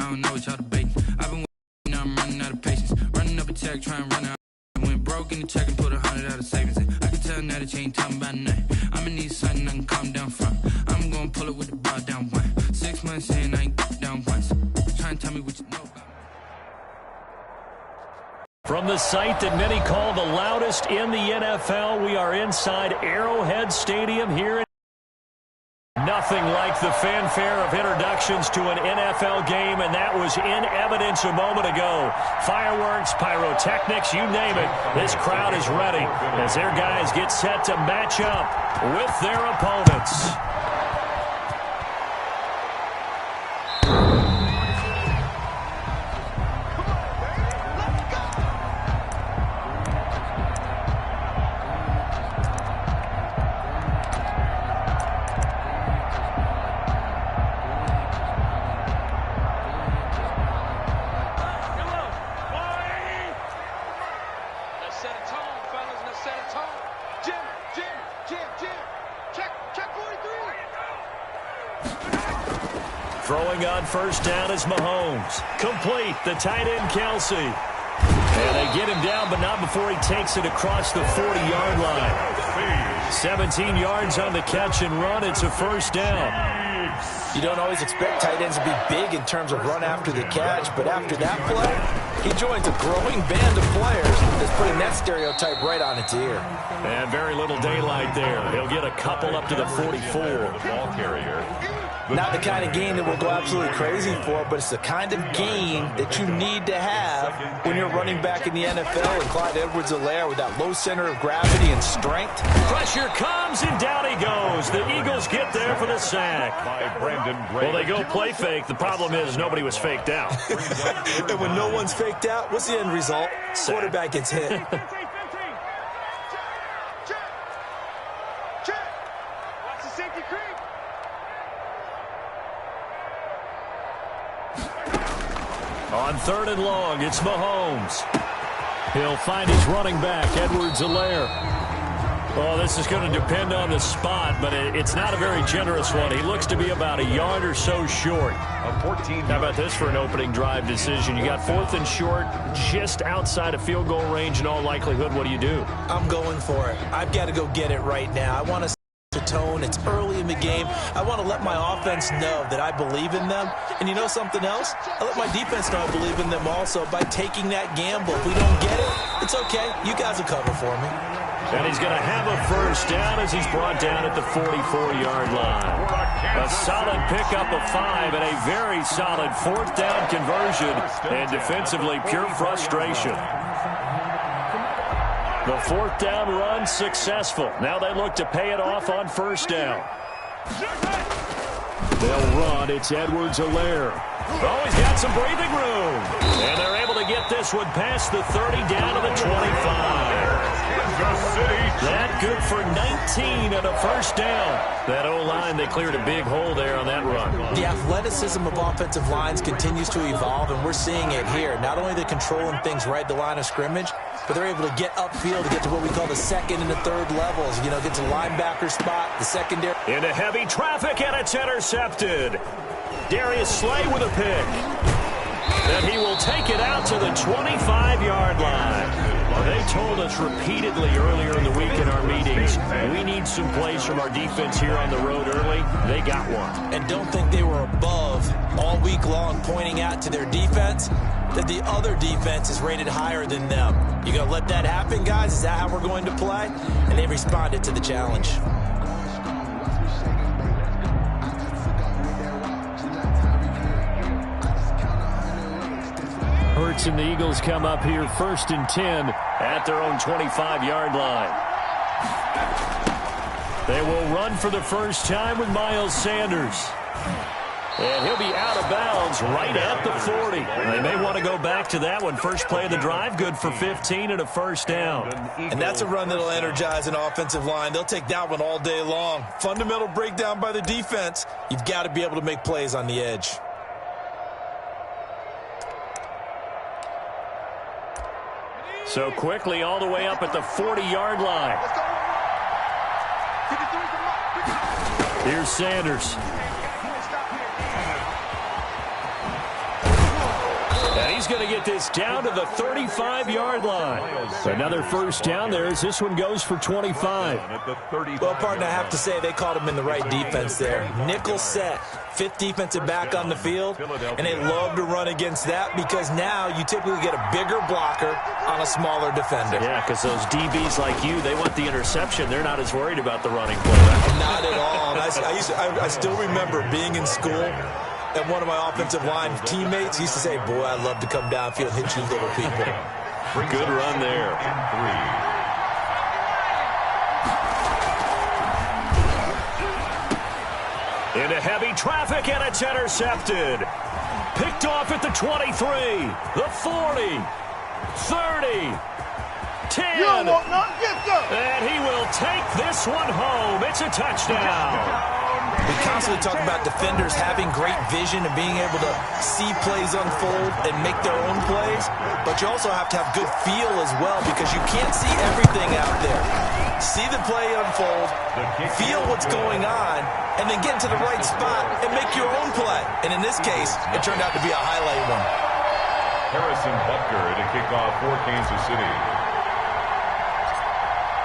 I don't know what y'all debating. I've been waiting, now I'm running out of patience. Running up a check, trying to run out. I went broke in the check and put 100 out of savings in. I can tell now that you ain't talking about nothing. I'ma need something I can calm down from. I'm gonna pull it with the bar down one. 6 months in, I ain't down once. Trying to tell me what you know about. From the site that many call the loudest in the NFL, we are inside Arrowhead Stadium here in nothing like the fanfare of introductions to an NFL game, and that was in evidence a moment ago. Fireworks, pyrotechnics, you name it. This crowd is ready as their guys get set to match up with their opponents. Throwing on first down is Mahomes. Complete, the tight end Kelsey. And they get him down, but not before he takes it across the 40-yard line. 17 yards on the catch and run. It's a first down. You don't always expect tight ends to be big in terms of run after the catch, but after that play, he joins a growing band of players that's putting that stereotype right on its ear. And very little daylight there. He'll get a couple up to the 44. Ball carrier. Not the kind of game that we'll go absolutely crazy for, but it's the kind of game that you need to have when you're running back in the NFL. And Clyde Edwards-Helaire with that low center of gravity and strength. Pressure comes, and down he goes. The Eagles get there for the sack. Well, they go play fake. The problem is nobody was faked out. And when no one's faked out, what's the end result? Sack. Quarterback gets hit. On third and long, it's Mahomes. He'll find his running back, Edwards-Helaire. Well, this is going to depend on the spot, but it's not a very generous one. He looks to be about a yard or so short. How about this for an opening drive decision? You got fourth and short, just outside of field goal range in all likelihood. What do you do? I'm going for it. I've got to go get it right now. I want to tone. It's early in the game. I want to let my offense know that I believe in them. And you know something else? I let my defense know I believe in them also by taking that gamble. If we don't get it, it's okay. You guys will cover for me. And he's going to have a first down as he's brought down at the 44-yard line. A solid pickup of 5 and a very solid fourth down conversion, and defensively pure frustration. The fourth down run successful. Now they look to pay it off on first down. They'll run. It's Edwards-Helaire. Oh, he's got some breathing room. And they're able to get this one past the 30 down to the 25. That good for 19 and a first down. That O-line, they cleared a big hole there on that run. The athleticism of offensive lines continues to evolve, and we're seeing it here. Not only are they controlling things right at the line of scrimmage, but they're able to get upfield to get to what we call the second and the third levels. You know, get to linebacker spot, the secondary. Into heavy traffic, and it's intercepted. Darius Slay with a pick. And he will take it out to the 25-yard line. Well, they told us repeatedly earlier in the week in our meetings, we need some plays from our defense here on the road early. They got one. And don't think they were above all week long, pointing out to their defense that the other defense is rated higher than them. You going to let that happen, guys? Is that how we're going to play? And they responded to the challenge. Hurts and the Eagles come up here first and 10 at their own 25-yard line. They will run for the first time with Miles Sanders. And he'll be out of bounds right at the 40. They may want to go back to that one. First play of the drive, good for 15 and a first down. And that's a run that'll energize an offensive line. They'll take that one all day long. Fundamental breakdown by the defense. You've got to be able to make plays on the edge. So quickly all the way up at the 40-yard line. Here's Sanders. And he's going to get this down to the 35-yard line. Another first down there as this one goes for 25. Well, partner, I have to say they called him in the right defense there. Nickel set, fifth defensive back on the field, and they love to run against that because now you typically get a bigger blocker on a smaller defender. Yeah, because those DBs like you, they want the interception. They're not as worried about the running play. Not at all. I still remember being in school, and one of my offensive line teammates used to say, boy, I'd love to come downfield and hit you little people. Good run there. Into heavy traffic, and it's intercepted. Picked off at the 23, the 40, 30, 10. And he will take this one home. It's a touchdown. We constantly talk about defenders having great vision and being able to see plays unfold and make their own plays, but you also have to have good feel as well because you can't see everything out there. See the play unfold, feel what's going on, and then get into the right spot and make your own play. And in this case, it turned out to be a highlight one. Harrison Butker to kick off for Kansas City.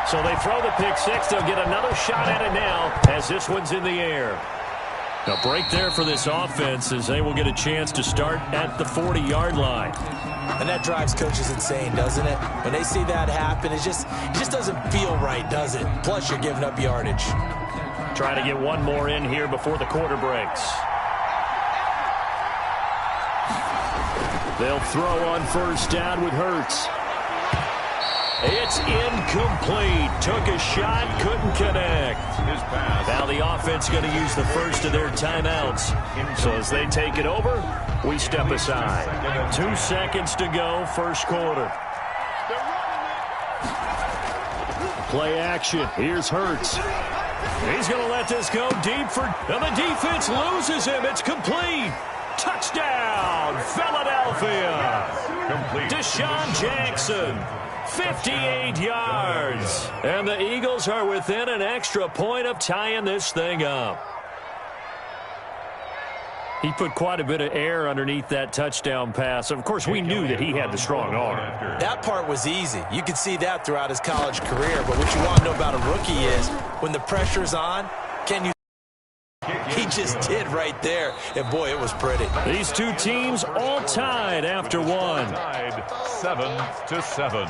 So they throw the pick six. They'll get another shot at it now as this one's in the air. A break there for this offense as they will get a chance to start at the 40-yard line. And that drives coaches insane, doesn't it? When they see that happen, it just doesn't feel right, does it? Plus, you're giving up yardage. Trying to get one more in here before the quarter breaks. They'll throw on first down with Hurts. It's incomplete. Took a shot, couldn't connect. Now the offense going to use the first of their timeouts. So as they take it over, we step aside. 2 seconds to go, first quarter. Play action. Here's Hurts. He's going to let this go deep for... And the defense loses him. It's complete. Touchdown, Philadelphia. Complete. Deshaun Jackson. 58 yards. And the Eagles are within an extra point of tying this thing up. He put quite a bit of air underneath that touchdown pass. Of course, we knew that he had the strong arm. That part was easy. You could see that throughout his college career. But what you want to know about a rookie is when the pressure's on, can you... He just did right there. And, boy, it was pretty. These two teams all tied after one. Tied 7-7.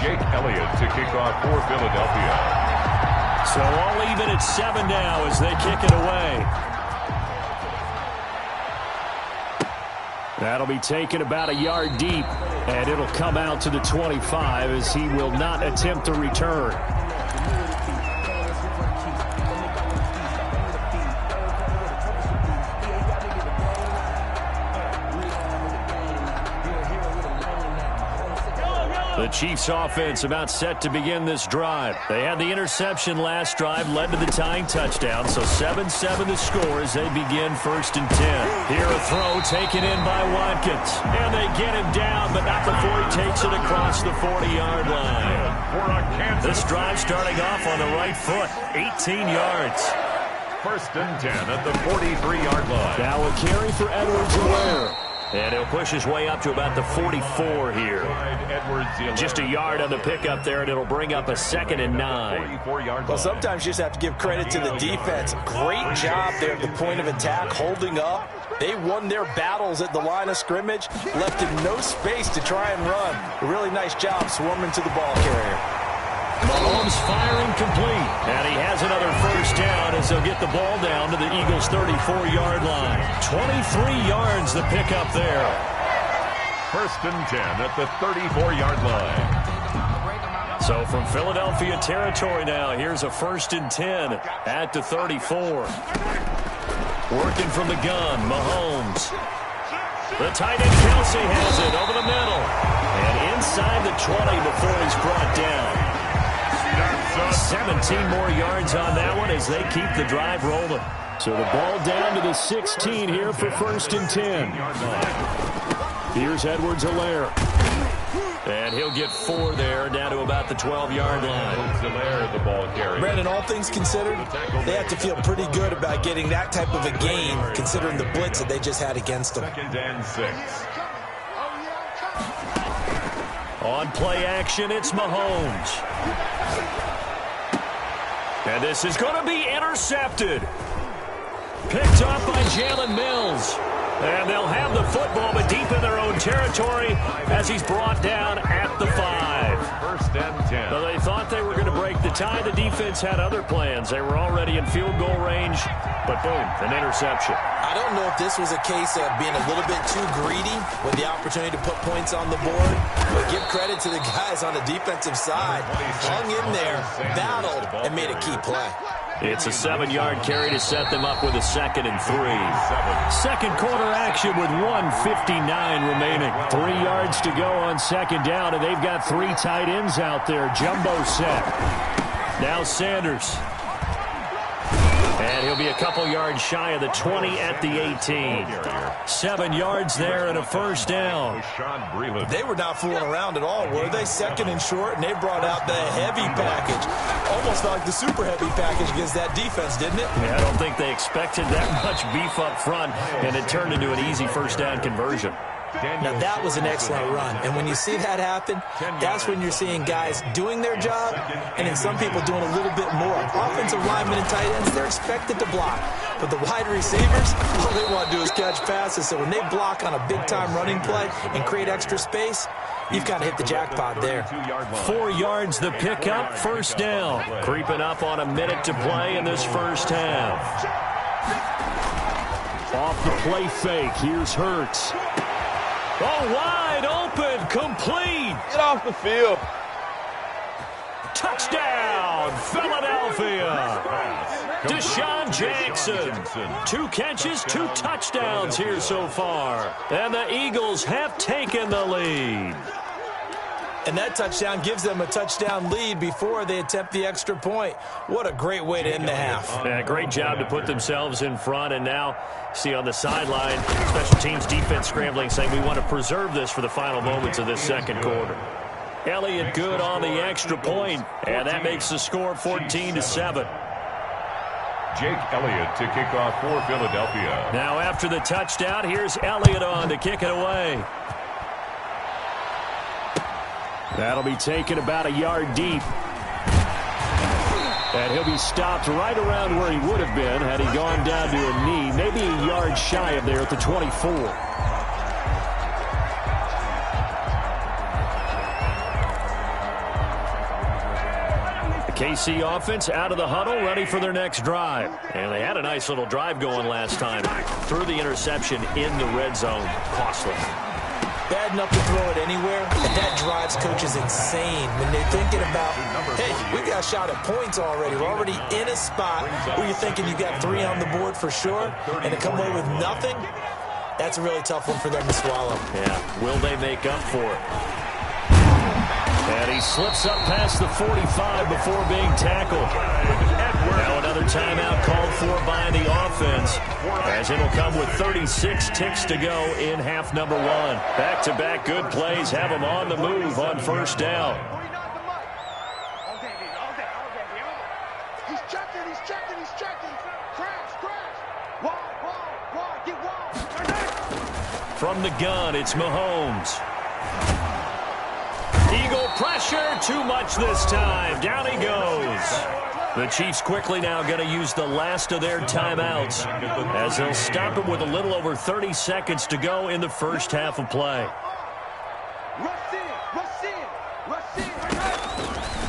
Jake Elliott to kick off for Philadelphia. So all even at 7 now as they kick it away. That'll be taken about a yard deep, and it'll come out to the 25 as he will not attempt to return. The Chiefs offense about set to begin this drive. They had the interception last drive, led to the tying touchdown, so 7-7 the score as they begin 1st and 10. Here a throw taken in by Watkins. And they get him down, but not before he takes it across the 40-yard line. This drive starting off on the right foot, 18 yards. 1st and 10 at the 43-yard line. Now a carry for Edwards-Helaire. And he'll push his way up to about the 44 here. Just a yard on the pickup there, and it'll bring up a 2nd and 9. Well, sometimes you just have to give credit to the defense. Great job there at the point of attack, holding up. They won their battles at the line of scrimmage, left him no space to try and run. A really nice job swarming to the ball carrier. Mahomes firing complete. And he has another first down as they'll get the ball down to the Eagles' 34-yard line. 23 yards the pickup there. 1st and 10 at the 34-yard line. So from Philadelphia territory now, here's a 1st and 10 at the 34. Working from the gun, Mahomes. The tight end Kelsey has it over the middle. And inside the 20 before he's brought down. 17 more yards on that one as they keep the drive rolling. So the ball down to the 16 here for 1st and 10. Here's Edwards-Helaire. And he'll get 4 there, down to about the 12-yard line. The ball carrier. Brandon, all things considered, they have to feel pretty good about getting that type of a gain, considering the blitz that they just had against them. 2nd and 6. On play action, it's Mahomes. And this is going to be intercepted. Picked up by Jalen Mills. And they'll have the football, but deep in their own territory as he's brought down at the 5. 1st and 10. Well, they thought they were going to break the tie. The defense had other plans. They were already in field goal range, but boom, an interception. I don't know if this was a case of being a little bit too greedy with the opportunity to put points on the board, but give credit to the guys on the defensive side. Hung in there, battled, and made a key play. It's a 7-yard carry to set them up with a 2nd and 3. Second quarter action with 1:59 remaining. 3 yards to go on 2nd down, and they've got 3 tight ends out there. Jumbo set. Now Sanders. And he'll be a couple yards shy of the 20 at the 18. 7 yards there and a 1st down. They were not fooling around at all, were they? 2nd and short, and they brought out the heavy package. Almost like the super heavy package against that defense, didn't it? Yeah, I don't think they expected that much beef up front, and it turned into an easy 1st down conversion. Now, that was an excellent run. And when you see that happen, that's when you're seeing guys doing their job and then some people doing a little bit more. Offensive linemen and tight ends, they're expected to block. But the wide receivers, all they want to do is catch passes. So when they block on a big-time running play and create extra space, you've got to hit the jackpot there. 4 yards the pickup, 1st down. Creeping up on a minute to play in this 1st half. Off the play fake, here's Hurts. Oh, wide open, complete. Get off the field. Touchdown, Philadelphia. Deshaun Jackson. 2 catches, 2 touchdowns here so far. And the Eagles have taken the lead. And that touchdown gives them a touchdown lead before they attempt the extra point. What a great way to end the half. Yeah, great job to put themselves in front. And now, see on the sideline, special teams defense scrambling, saying we want to preserve this for the final moments of this 2nd quarter. Elliott good on the extra point, and that makes the score 14-7. Jake Elliott to kick off for Philadelphia. Now after the touchdown, here's Elliott on to kick it away. That'll be taken about a yard deep. And he'll be stopped right around where he would have been had he gone down to a knee, maybe a yard shy of there at the 24. The KC offense out of the huddle, ready for their next drive. And they had a nice little drive going last time. Threw the interception in the red zone. Costly. Bad enough to throw it anywhere, and that drives coaches insane when they're thinking about, hey, we got a shot at points already. We're already in a spot where you're thinking you got 3 on the board for sure, and to come away with nothing, that's a really tough one for them to swallow. Yeah, will they make up for it? And he slips up past the 45 before being tackled. Now another timeout called for by the offense, as it'll come with 36 ticks to go in half number 1. Back-to-back good plays have them on the move on 1st down. He's checking. Crash. Wall, get wall. From the gun, it's Mahomes. Eagle pressure, too much this time. Down he goes. The Chiefs quickly now going to use the last of their timeouts as they'll stop him with a little over 30 seconds to go in the 1st half of play.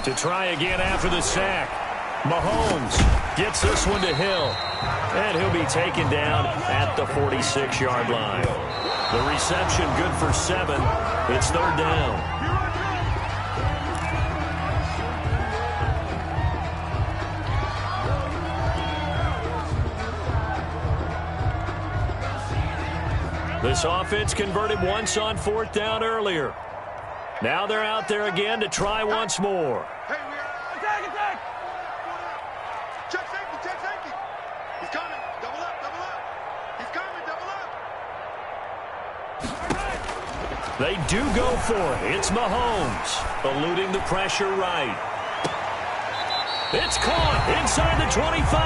To try again after the sack. Mahomes gets this one to Hill. And he'll be taken down at the 46-yard line. The reception good for 7. It's 3rd down. This offense converted once on 4th down earlier. Now they're out there again to try once more. They do go for it. It's Mahomes, eluding the pressure right. It's caught inside the 25.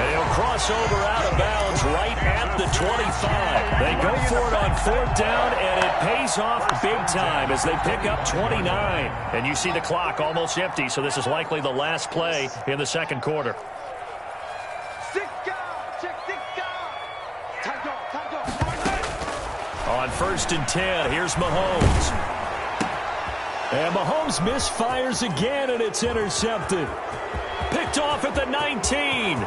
And he'll cross over out of bounds right at the 25. They go for it on 4th down, and it pays off big time as they pick up 29. And you see the clock almost empty, so this is likely the last play in the second quarter. On 1st and 10, here's Mahomes. And Mahomes misfires again, and it's intercepted. Picked off at the 19,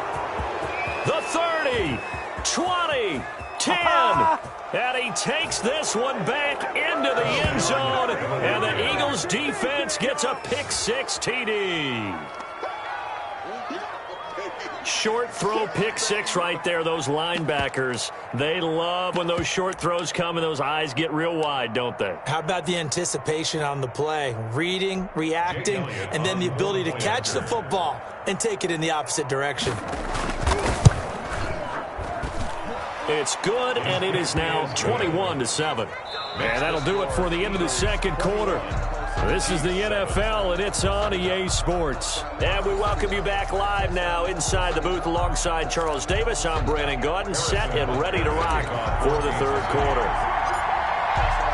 the 30, 20, 10. And he takes this one back into the end zone. And the Eagles defense gets a pick-6 TD. Short throw, pick-6 right there. Those linebackers, they love when those short throws come and those eyes get real wide, don't they? How about the anticipation on the play? Reading, reacting, and then the ability to catch the football and take it in the opposite direction. It's good, and it is now 21-7. And that'll do it for the end of the second quarter. This is the NFL, and it's on EA Sports. And we welcome you back live now inside the booth alongside Charles Davis. I'm Brandon Gaudin, set and ready to rock for the third quarter.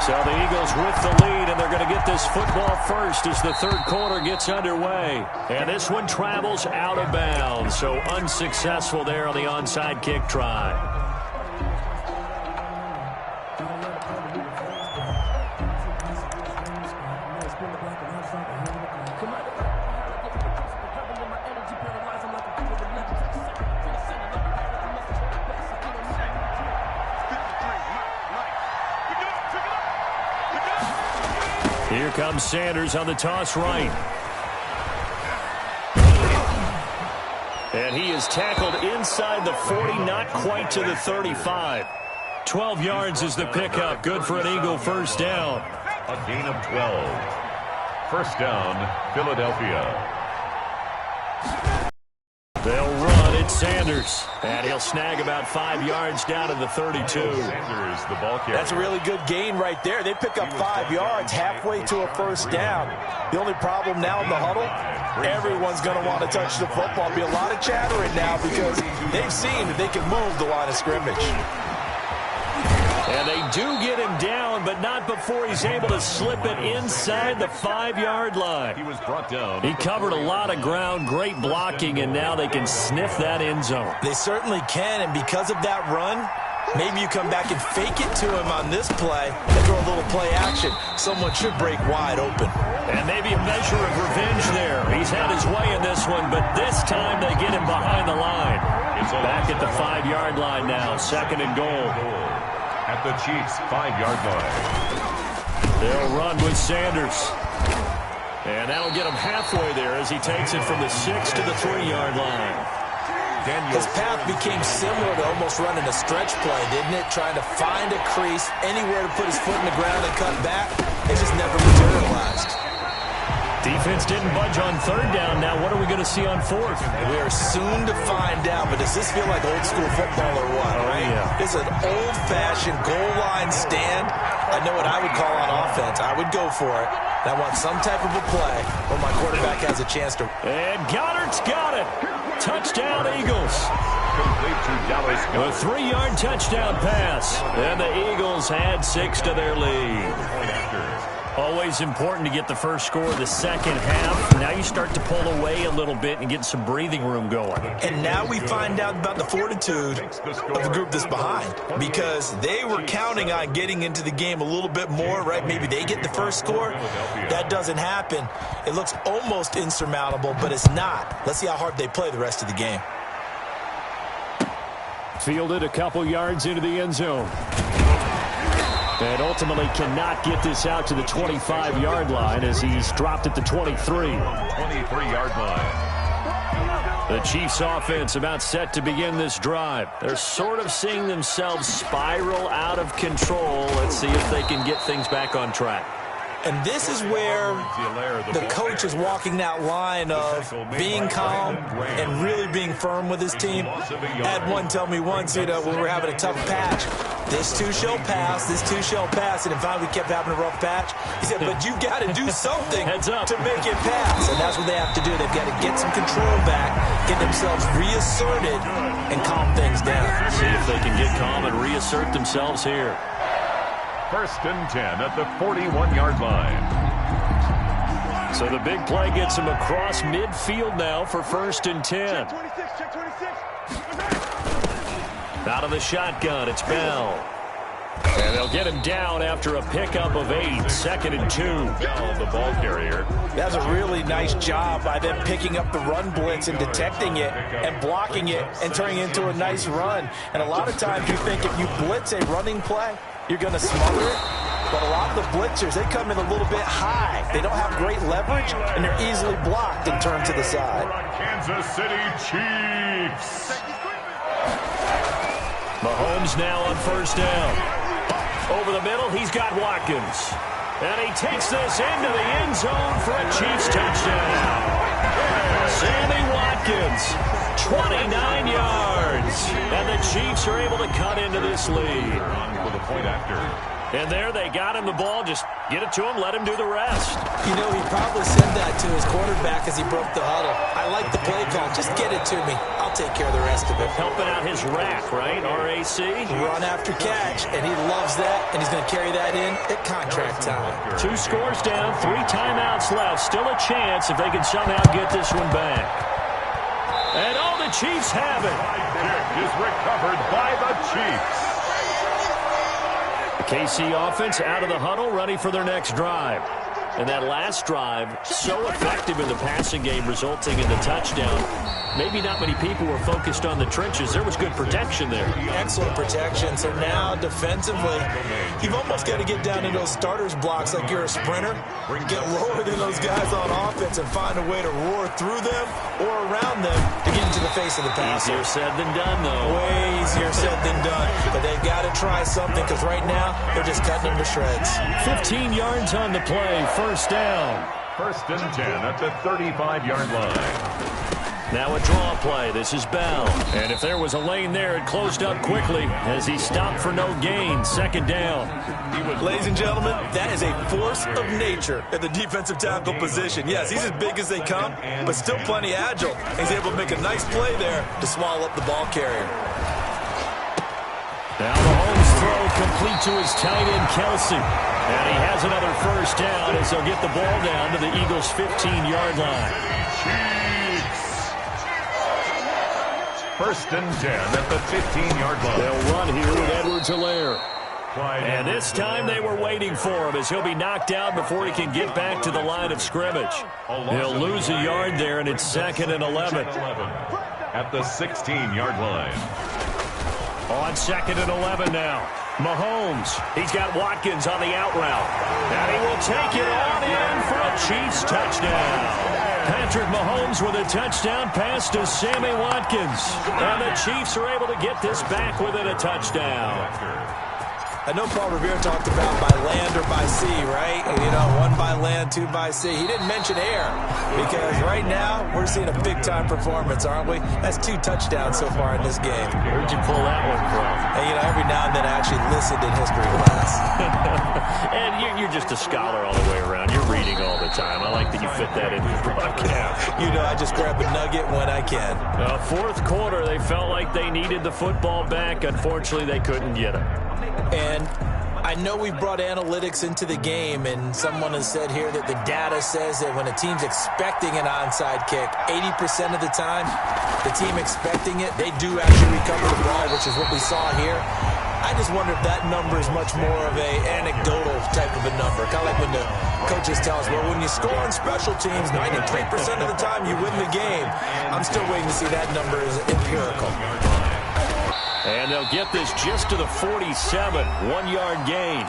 So the Eagles with the lead, and they're going to get this football first as the third quarter gets underway. And this one travels out of bounds, so unsuccessful there on the onside kick try. Here comes Sanders on the toss right. And he is tackled inside the 40, not quite to the 35. 12 yards is the pickup. Good for an Eagle first down. A gain of 12. First down, Philadelphia. They'll run. It's Sanders. And he'll snag about 5 yards down to the 32. Sanders, the ball carrier. That's a really good gain right there. They pick up 5 yards halfway to a first down. The only problem now in the huddle, everyone's going to want to touch the football. There'll be a lot of chattering now because they've seen that they can move the line of scrimmage. And they do get him down, but not before he's able to slip it inside the 5-yard line. He was brought down. He covered a lot of ground, great blocking, and now they can sniff that end zone. They certainly can, and because of that run, maybe you come back and fake it to him on this play and throw a little play action. Someone should break wide open. And maybe a measure of revenge there. He's had his way in this one, but this time they get him behind the line. Back at the 5-yard line now, 2nd and goal. At the Chiefs' 5-yard line. They'll run with Sanders. And that'll get him halfway there as he takes it from the 6 to the 3-yard line. His path became similar to almost running a stretch play, didn't it? Trying to find a crease, anywhere to put his foot in the ground and cut back. It just never materialized. Defense didn't budge on 3rd down. Now what are we going to see on 4th? We are soon to find out, but does this feel like old school football or what? Oh, yeah. It's an old-fashioned goal line stand. I know what I would call on offense. I would go for it. And I want some type of a play where my quarterback has a chance to. And Goddard's got it. Touchdown, Eagles. Complete to Dallas. A 3-yard touchdown pass. And the Eagles add 6 to their lead. Always important to get the first score of the second half. Now you start to pull away a little bit and get some breathing room going. And now we find out about the fortitude of the group that's behind, because they were counting on getting into the game a little bit more, right? Maybe they get the first score. That doesn't happen. It looks almost insurmountable, but it's not. Let's see how hard they play the rest of the game. Fielded a couple yards into the end zone. And ultimately cannot get this out to the 25-yard line as he's dropped at the 23. 23-yard line. The Chiefs offense about set to begin this drive. They're sort of seeing themselves spiral out of control. Let's see if they can get things back on track. And this is where the coach is walking that line of being calm and really being firm with his team. I had one tell me once, when we were having a tough patch, this too shall pass, this too shall pass. And finally we kept having a rough patch. He said, but you've got to do something to make it pass. And that's what they have to do. They've got to get some control back, get themselves reasserted, and calm things down. See if they can get calm and reassert themselves here. 1st and 10 at the 41-yard line. So the big play gets him across midfield now for 1st and 10. Out of the shotgun, it's Bell. And they'll get him down after a pickup of 8, 2nd and 2. Bell, the ball carrier. That's a really nice job by them picking up the run blitz and detecting it and blocking it and turning it into a nice run. And a lot of times you think if you blitz a running play, you're going to smother it. But a lot of the blitzers, they come in a little bit high. They don't have great leverage, and they're easily blocked and turned to the side. Kansas City Chiefs. Mahomes now on 1st down. Over the middle, he's got Watkins. And he takes this into the end zone for a Chiefs touchdown. Sammy Watkins, 29 yards. And the Chiefs are able to cut into this lead. For the point after. And there they got him the ball. Just get it to him, let him do the rest. He probably said that to his quarterback as he broke the huddle. I like the play call. Just get it to me. I'll take care of the rest of it. Helping out his rack, right? RAC. Run after catch, and he loves that, and he's going to carry that in at contract time. 2 scores down, 3 timeouts left. Still a chance if they can somehow get this one back. And the Chiefs have it. Kick is recovered by the Chiefs. The KC offense out of the huddle, ready for their next drive. And that last drive, so effective in the passing game, resulting in the touchdown. Maybe not many people were focused on the trenches. There was good protection there. Excellent protection. So now, defensively, you've almost got to get down in those starters blocks like you're a sprinter. Get lower than those guys on offense and find a way to roar through them or around them to get into the face of the passer. Easier said than done, though. Way easier said than done. But they've got to try something because right now, they're just cutting them to shreds. 15 yards on the play. 1st down. 1st and 10 at the 35-yard line. Now a draw play. This is Bell. And if there was a lane there, it closed up quickly as he stopped for no gain. 2nd down. Ladies and gentlemen, that is a force of nature at the defensive tackle position. Yes, he's as big as they come, but still plenty agile. He's able to make a nice play there to swallow up the ball carrier. Now Mahomes throw complete to his tight end, Kelsey. And he has another 1st down as they'll get the ball down to the Eagles' 15-yard line. 1st and 10 at the 15-yard line. They'll run here with Edwards-Helaire. And this time they were waiting for him as he'll be knocked out before he can get back to the line of scrimmage. He'll lose a yard there, and it's 2nd and 11. At the 16-yard line. On 2nd and 11 now. Mahomes, he's got Watkins on the out route. And he will take it on in for a Chiefs touchdown. Patrick Mahomes with a touchdown pass to Sammy Watkins. And the Chiefs are able to get this back within a touchdown. I know Paul Revere talked about by land or by sea, right? 1 by land, 2 by sea. He didn't mention air because right now we're seeing a big-time performance, aren't we? That's 2 touchdowns so far in this game. Where'd you pull that one from? And, every now and then I actually listened in history class. And you're just a scholar all the way around. You're reading all the time. I like that you fit that into the broadcast. I just grab a nugget when I can. 4th quarter, they felt like they needed the football back. Unfortunately, they couldn't get it. And I know we brought analytics into the game, and someone has said here that the data says that when a team's expecting an onside kick, 80% of the time, the team expecting it, they do actually recover the ball, which is what we saw here. I just wonder if that number is much more of a anecdotal type of a number. Kind of like when the coaches tell us, well, when you score on special teams, 93% of the time you win the game. I'm still waiting to see that number is empirical. And they'll get this just to the 47, 1-yard gain.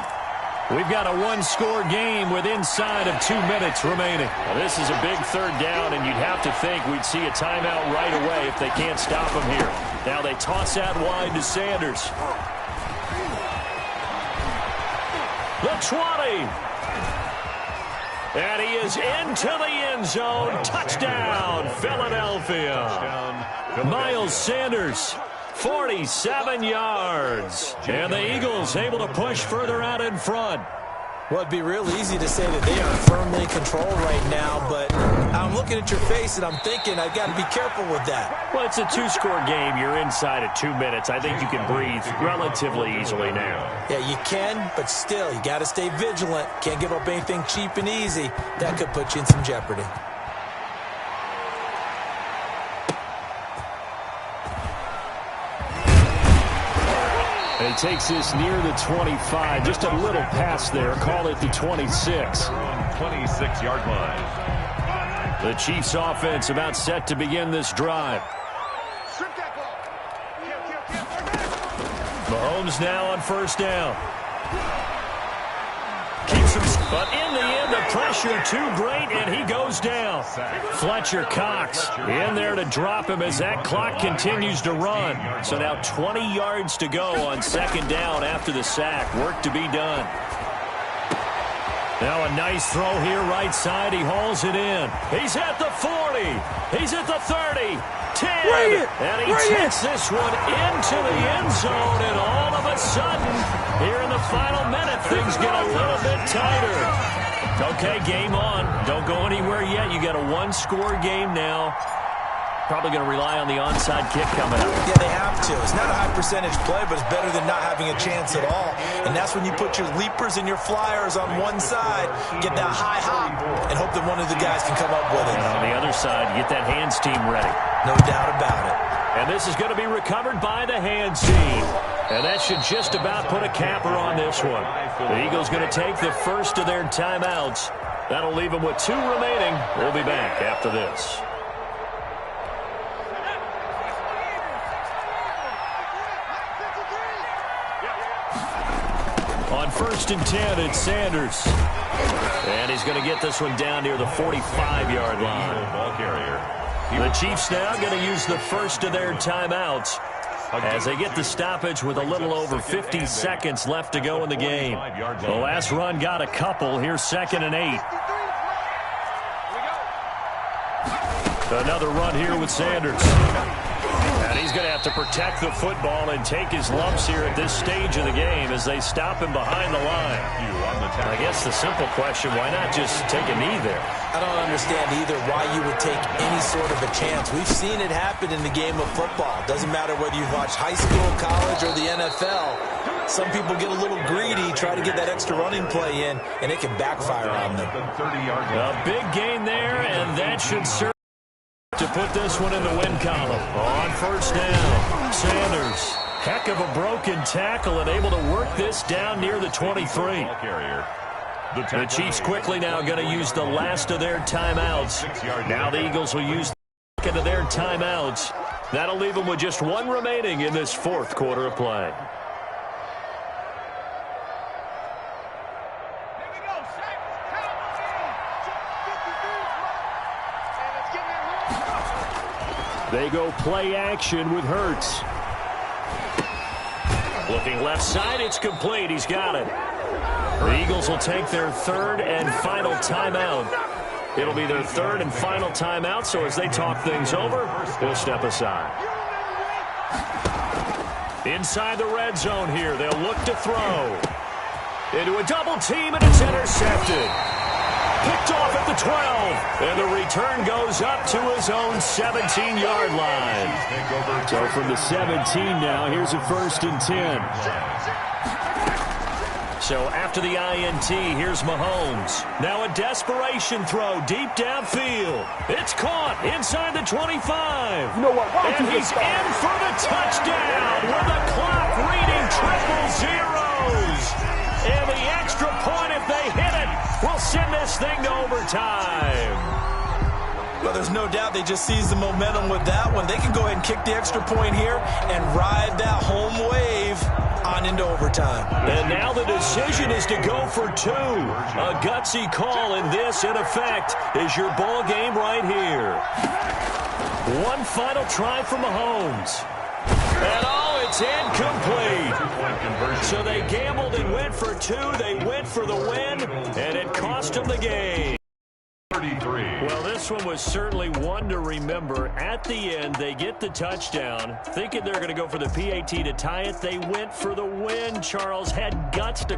We've got a 1-score game with inside of 2 minutes remaining. Now, this is a big 3rd down, and you'd have to think we'd see a timeout right away if they can't stop him here. Now they toss out wide to Sanders. The 20. And he is into the end zone. Touchdown, Philadelphia. Miles Sanders, 47 yards. And the Eagles able to push further out in front. Well, it'd be real easy to say that they are firmly in control right now, but I'm looking at your face and I'm thinking I've got to be careful with that. Well, it's a two-score game. You're inside at 2 minutes. I think you can breathe relatively easily now. Yeah, you can, but still, you got to stay vigilant. Can't give up anything cheap and easy. That could put you in some jeopardy. And he takes this near the 25. Just a little pass there. Call it the 26. 26-yard line. The Chiefs offense about set to begin this drive. Mahomes now on first down. Keeps him, but in the end, the pressure too great, and he goes down. Fletcher Cox in there to drop him as that clock continues to run. So now 20 yards to go on second down after the sack. Work to be done. Now a nice throw here right side. He hauls it in. He's at the 40. He's at the 30. 10. And he takes this one into the end zone. And all of a sudden, here in the final minute, things get a little bit tighter. Okay, game on. Don't go anywhere yet. You got a one-score game now. Probably going to rely on the onside kick coming up. Yeah, they have to. It's not a high-percentage play, but it's better than not having a chance at all. And that's when you put your leapers and your flyers on one side, get that high hop, and hope that one of the guys can come up with it. And on the other side, get that hands team ready. No doubt about it. And this is going to be recovered by the hands team. And that should just about put a capper on this one. The Eagles going to take the first of their timeouts. That'll leave them with 2 remaining. We'll be back after this. On first and 10, it's Sanders. And he's going to get this one down near the 45-yard line. Ball carrier. The Chiefs now going to use the first of their timeouts as they get the stoppage with a little over 50 seconds left to go in the game. The last run got a couple. Here's 2nd and 8. Another run here with Sanders. And he's going to have to protect the football and take his lumps here at this stage of the game as they stop him behind the line. I guess the simple question, why not just take a knee there? I don't understand either why you would take any sort of a chance. We've seen it happen in the game of football. Doesn't matter whether you've watched high school, college, or the NFL. Some people get a little greedy, try to get that extra running play in, and it can backfire on them. A big gain there, and that should serve to put this one in the win column. On first down, Sanders. Heck of a broken tackle and able to work this down near the 23. The Chiefs quickly now going to use the last of their timeouts. Now the Eagles will use the second of their timeouts. That'll leave them with just 1 remaining in this 4th quarter of play. They go play action with Hurts. Looking left side, it's complete. He's got it. The Eagles will take their 3rd and final timeout. It'll be their 3rd and final timeout, so as they talk things over, we'll step aside. Inside the red zone here, they'll look to throw. Into a double team, and it's intercepted. Picked off at the 12, and the return goes up to his own 17-yard line. So from the 17 now, here's a 1st and 10. So after the INT, here's Mahomes. Now a desperation throw deep downfield. It's caught inside the 25. You know what? And he's in for the touchdown with the clock reading triple zeros. And the extra point, if they hit it, will send this thing to overtime. Well, there's no doubt they just seized the momentum with that one. They can go ahead and kick the extra point here and ride that home wave on into overtime. And now the decision is to go for 2. A gutsy call, and this, in effect, is your ball game right here. One final try for Mahomes. And it's incomplete. So they gambled and went for 2. They went for the win, and it cost them the game. this one was certainly one to remember. At the end, they get the touchdown. Thinking they're going to go for the PAT to tie it. They went for the win. Charles had guts to